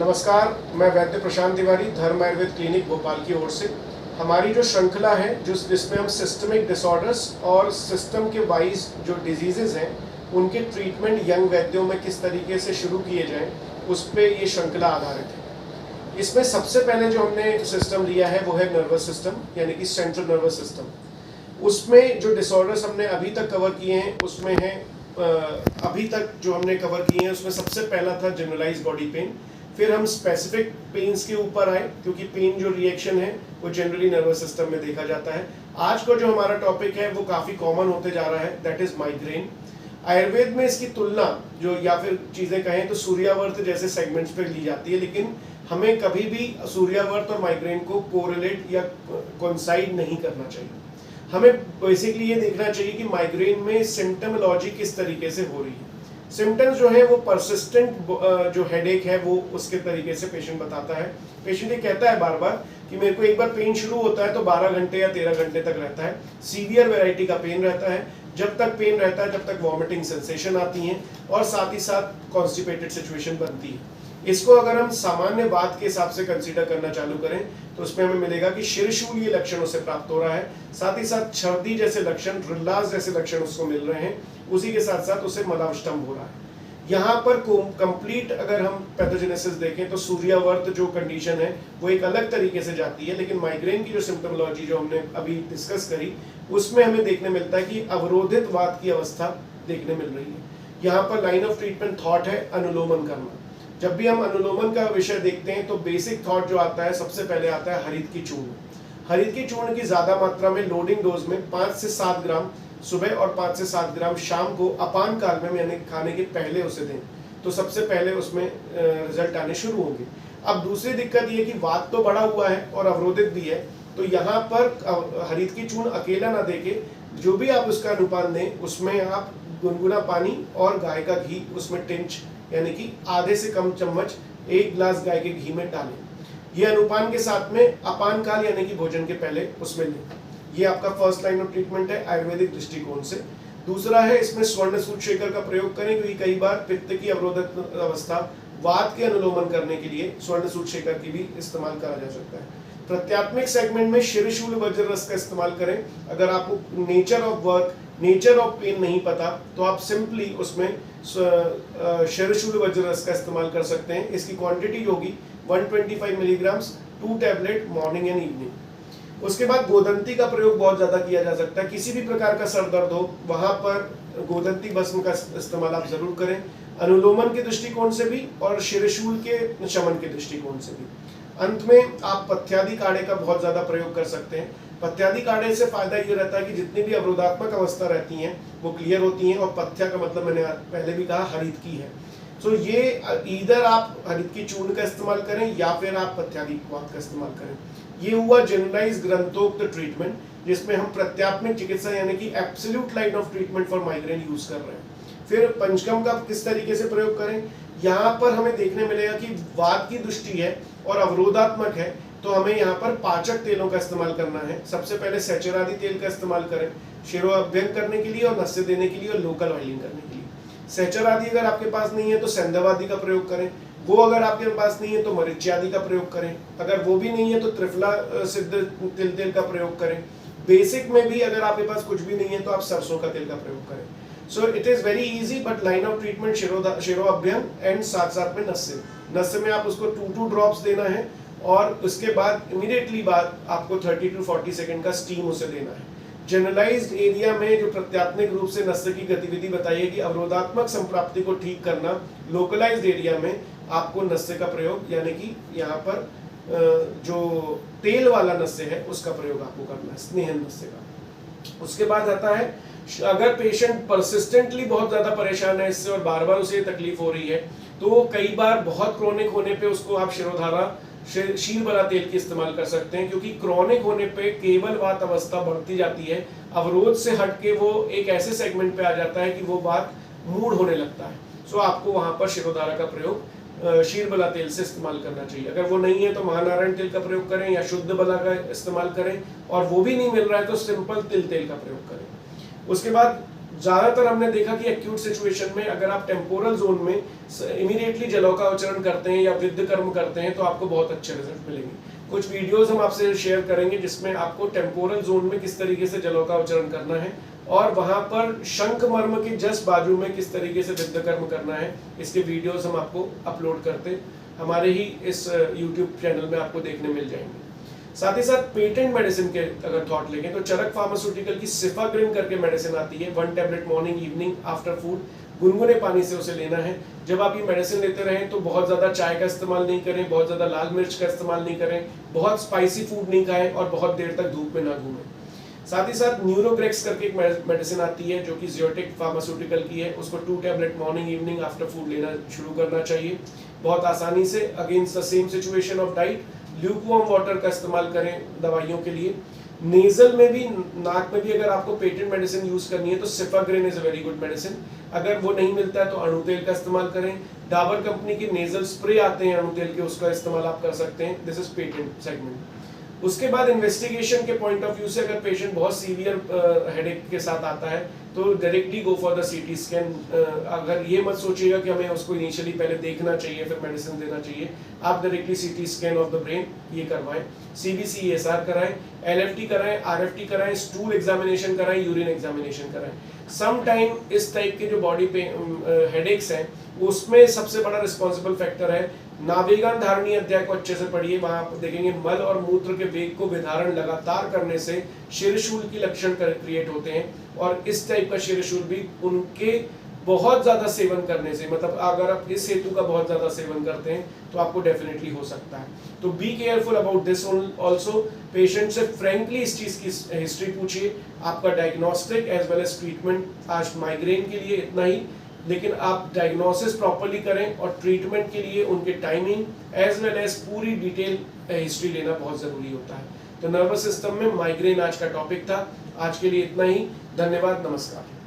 नमस्कार, मैं वैद्य प्रशांत तिवारी, धर्म आयुर्वेद क्लिनिक भोपाल की ओर से। हमारी जो श्रृंखला है जिसमें हम सिस्टमिक डिसऑर्डर्स और सिस्टम के वाइज जो डिजीजेज हैं उनके ट्रीटमेंट यंग वैद्यों में किस तरीके से शुरू किए जाएं, उस पर ये श्रृंखला आधारित है। इसमें सबसे पहले जो हमने सिस्टम लिया है वो है नर्वस सिस्टम, यानी कि सेंट्रल नर्वस सिस्टम। उसमें जो डिसऑर्डर्स हमने अभी तक कवर किए हैं उसमें है अभी तक जो हमने कवर किए हैं उसमें सबसे पहला था जनरलाइज बॉडी पेन। फिर हम स्पेसिफिक पेन्स के ऊपर आए, क्योंकि पेन जो रिएक्शन है वो जनरली नर्वस सिस्टम में देखा जाता है। आज का जो हमारा टॉपिक है वो काफ़ी कॉमन होते जा रहा है, दैट इज माइग्रेन। आयुर्वेद में इसकी तुलना जो या फिर चीज़ें कहें तो सूर्यावर्त जैसे सेगमेंट्स पे ली जाती है, लेकिन हमें कभी भी सूर्यावर्त और माइग्रेन को कोरिलेट या कोइंसाइड नहीं करना चाहिए। हमें बेसिकली ये देखना चाहिए कि माइग्रेन में सिम्टमोलॉजी किस तरीके से हो रही है। सिम्टम्स जो है वो परसिस्टेंट जो हेडेक है वो उसके तरीके से पेशेंट बताता है। पेशेंट ये कहता है बार बार कि मेरे को एक बार पेन शुरू होता है तो 12 घंटे या 13 घंटे तक रहता है। सीवियर वैरायटी का पेन रहता है। जब तक पेन रहता है जब तक वॉमिटिंग सेंसेशन आती है और साथ ही साथ कॉन्स्टिपेटेड सिचुएशन बनती है। इसको अगर हम सामान्य बात के हिसाब से कंसीडर करना चालू करें तो उसमें हमें मिलेगा कि शिरशूल ये लक्षण उसे प्राप्त हो रहा है, साथ ही साथ छर्दी जैसे लक्षण, रिल्लास जैसे लक्षण उसको मिल रहे हैं, उसी के साथ साथ उसे मलावष्टम हो रहा है। यहाँ पर कंप्लीट अगर हम पैथोजेनेसिस देखें तो सूर्यावर्त जो कंडीशन है वो एक अलग तरीके से जाती है, लेकिन माइग्रेन की जो सिम्टोमोलॉजी जो हमने अभी डिस्कस करी उसमें हमें देखने मिलता है कि अवरोधित वात की अवस्था देखने मिल रही है। यहाँ पर लाइन ऑफ ट्रीटमेंट थॉट है अनुलोमन करना। जब भी हम अनुलोमन का विषय देखते हैं तो बेसिक थॉट जो आता है सबसे पहले आता है हरित की चूर्ण। हरित की चूर्ण की ज्यादा मात्रा में लोडिंग डोज में 5 से 7 ग्राम सुबह और 5 से 7 ग्राम शाम को अपान काल में यानी खाने के पहले उसे दें तो सबसे पहले उसमें रिजल्ट आने शुरू होंगे। अब दूसरी दिक्कत ये कि वात तो बढ़ा हुआ है और अवरोधित भी है, तो यहाँ पर हरित की चूर्ण अकेला ना देके जो भी आप उसका अनुपान दें उसमें आप गुनगुना पानी और गाय का घी उसमें टिंच यानी कि आधे से कम चम्मच 1 गिलास गाय के घी में डालें। ये अनुपान के साथ में अपान काल यानी कि भोजन के पहले उसमें लें। ये आपका फर्स्ट लाइन ऑफ ट्रीटमेंट है आयुर्वेदिक दृष्टिकोण से। दूसरा है इसमें स्वर्ण सूत्रशेखर का प्रयोग करें, क्योंकि कई बार पित्त की अवरोधित अवस्था वात के अनुलोमन करने के लिए स्वर्ण सूत्रशेखर की भी इस्तेमाल करा जा सकता है। प्रत्यात्मिक सेगमेंट में शिरशूल वज्र रस का इस्तेमाल करें। अगर आपको nature of work, nature of pain नहीं पता तो आप सिंपली उसमें शिरशूल वज्र रस का इस्तेमाल कर सकते हैं। इसकी क्वांटिटी होगी 125 milligrams, 2 tablet morning and evening. उसके बाद गोदंती का प्रयोग बहुत ज्यादा किया जा सकता है। किसी भी प्रकार का सर दर्द हो वहां पर गोदंती भस्म का इस्तेमाल आप जरूर करें, अनुलोमन के दृष्टिकोण से भी और शिरशूल के शमन के दृष्टिकोण से भी। अंत में आप पथ्यादि काढ़े का बहुत ज्यादा प्रयोग कर सकते हैं। पथ्यादि काढ़े से फायदा ये रहता है कि जितनी भी अवरोधात्मक अवस्था रहती हैं वो क्लियर होती हैं, और पथ्या का मतलब मैंने पहले भी कहा हरित की है। तो ये इधर आप हरित की चूर्ण का इस्तेमाल करें या फिर आप पथ्यादि वात का इस्तेमाल करें। ये हुआ जनरलाइज ग्रंथोक्त ट्रीटमेंट, जिसमें हम प्रत्यात्मक चिकित्सा यानी कि absolute line of treatment for migraine use कर रहे हैं। फिर पंचकर्म का किस तरीके से प्रयोग करें, यहाँ पर हमें देखने मिलेगा कि वात की दृष्टि है और अवरोधात्मक है तो हमें यहाँ पर पाचक तेलों का इस्तेमाल करना है। सबसे पहले सैचरादि तेल का इस्तेमाल करें शिरोअभ्यंग करने के लिए और नस्य देने के लिए और लोकल ऑयलिंग करने के लिए। सैचरादि अगर आपके पास नहीं है तो सेंधवादि का प्रयोग करें। वो अगर आपके पास नहीं है तो मरीच्यादि का प्रयोग करें। अगर वो भी नहीं है तो त्रिफला सिद्ध तिल तेल का प्रयोग करें। बेसिक में भी अगर आपके पास कुछ भी नहीं है तो आप सरसों का तेल का प्रयोग करें। So it is very easy, but line of treatment shiroabhyanga and साथ साथ में नस्य में आप उसको 2 ड्रॉप्स देना है और उसके बाद इमीडिएटली बाद आपको 30 to 40 सेकंड का स्टीम उसे देना है। जनरलाइज्ड एरिया में जो प्रत्यात्मक रूप से नस्य की गतिविधि बताइए कि अवरोधात्मक संप्राप्ति को ठीक करना, लोकलाइज्ड एरिया में आपको नस्य का प्रयोग यानी कि यहाँ पर जो तेल वाला नस्य है उसका प्रयोग आपको करना है, स्नेहन नस्य का। उसके बाद आता है अगर पेशेंट परसिस्टेंटली बहुत ज्यादा परेशान है इससे और बार बार उसे तकलीफ हो रही है तो कई बार बहुत क्रोनिक होने पे उसको आप शिरोधारा शीलबला तेल की इस्तेमाल कर सकते हैं, क्योंकि क्रोनिक होने पे केवल वात अवस्था बढ़ती जाती है, अवरोध से हटके वो एक ऐसे सेगमेंट पे आ जाता है कि वो बात मूड होने लगता है। सो आपको वहां पर शिरोधारा का प्रयोग शीलबला तेल से इस्तेमाल करना चाहिए। अगर वो नहीं है तो महानारायण तेल का प्रयोग करें या शुद्ध बला का इस्तेमाल करें, और वो भी नहीं मिल रहा है तो सिंपल तिल तेल का प्रयोग करें। उसके बाद ज़्यादातर हमने देखा कि एक्यूट सिचुएशन में अगर आप टेम्पोरल जोन में इमीडिएटली जलोकावचरण करते हैं या विद्ध कर्म करते हैं तो आपको बहुत अच्छे रिजल्ट मिलेंगे। कुछ वीडियोस हम आपसे शेयर करेंगे जिसमें आपको टेम्पोरल जोन में किस तरीके से जलोकावचरण करना है और वहां पर शंख मर्म के जस्ट बाजू में किस तरीके से विद्ध कर्म करना है, इसके वीडियोस हम आपको अपलोड करते हमारे ही इस YouTube चैनल में आपको देखने मिल जाएंगे। साथ ही साथ पेटेंट मेडिसिन के अगर थॉट लेंगे तो चरक फार्मास्यूटिकल की सिफाग्रिन करके मेडिसिन आती है, 1 tablet morning evening after food, गुनगुने पानी से उसे लेना है। जब आप ये मेडिसिन लेते रहें तो बहुत ज़्यादा चाय का इस्तेमाल नहीं करें, बहुत ज़्यादा लाल मिर्च का इस्तेमाल नहीं करें, बहुत स्पाइसी फूड नहीं खाएं और बहुत देर तक धूप में ना घूमें। साथ ही साथ न्यूरोग्रेक्स करके एक मेडिसिन आती है जो कि जियोटिक फार्मास्यूटिकल की है, उसको 2 tablet morning evening after food लेना शुरू करना चाहिए बहुत आसानी से against the same situation of diet. Lukewarm water का इस्तेमाल करें दवाइयों के लिए। नेजल में भी, नाक में भी अगर आपको पेटेंट मेडिसिन यूज करनी है तो Cephagrain is a very good medicine. अगर वो नहीं मिलता है तो अणु तेल का इस्तेमाल करें। डाबर कंपनी के नेजल स्प्रे आते हैं अणु तेल के, उसका इस्तेमाल आप कर सकते हैं। This is patent segment. उसके बाद इन्वेस्टिगेशन के पॉइंट ऑफ व्यू से अगर पेशेंट बहुत सीवियर हेडेक के साथ आता है तो directly go for the CT scan. अगर ये मत सोचिएगा कि हमें उसको इनिशियली पहले देखना चाहिए फिर मेडिसिन देना चाहिए, आप directly CT scan of the brain ये करवाएं, CBC-ESR कराएं, LFT कराएं, RFT कराएं, स्टूल एग्जामिनेशन कराएं, यूरिन एग्जामिनेशन कराएं। सम टाइम इस टाइप के जो बॉडी पे हेडेक्स हैं उसमें सबसे बड़ा रिस्पॉन्सिबल फैक्टर है नाभिगान धारणी अध्याय को अच्छे से पढ़िए, वहां आप देखेंगे मल और मूत्र के वेग को विधारण लगातार करने से शिरशूल की लक्षण क्रिएट होते हैं और इस टाइप का शिरशूल भी उनके बहुत ज्यादा सेवन करने से, मतलब अगर आप इस हेतु का बहुत ज्यादा सेवन करते हैं तो आपको डेफिनेटली हो सकता है। तो be careful about this also. Patient से फ्रेंकली इस चीज की हिस्ट्री पूछिए। आपका diagnostic as well as treatment आज माइग्रेन के लिए इतना ही, लेकिन आप डायग्नोसिस प्रॉपर्ली करें और ट्रीटमेंट के लिए उनके टाइमिंग एज वेल एज पूरी डिटेल हिस्ट्री लेना बहुत जरूरी होता है। तो नर्वस सिस्टम में माइग्रेन आज का टॉपिक था। आज के लिए इतना ही। धन्यवाद, नमस्कार।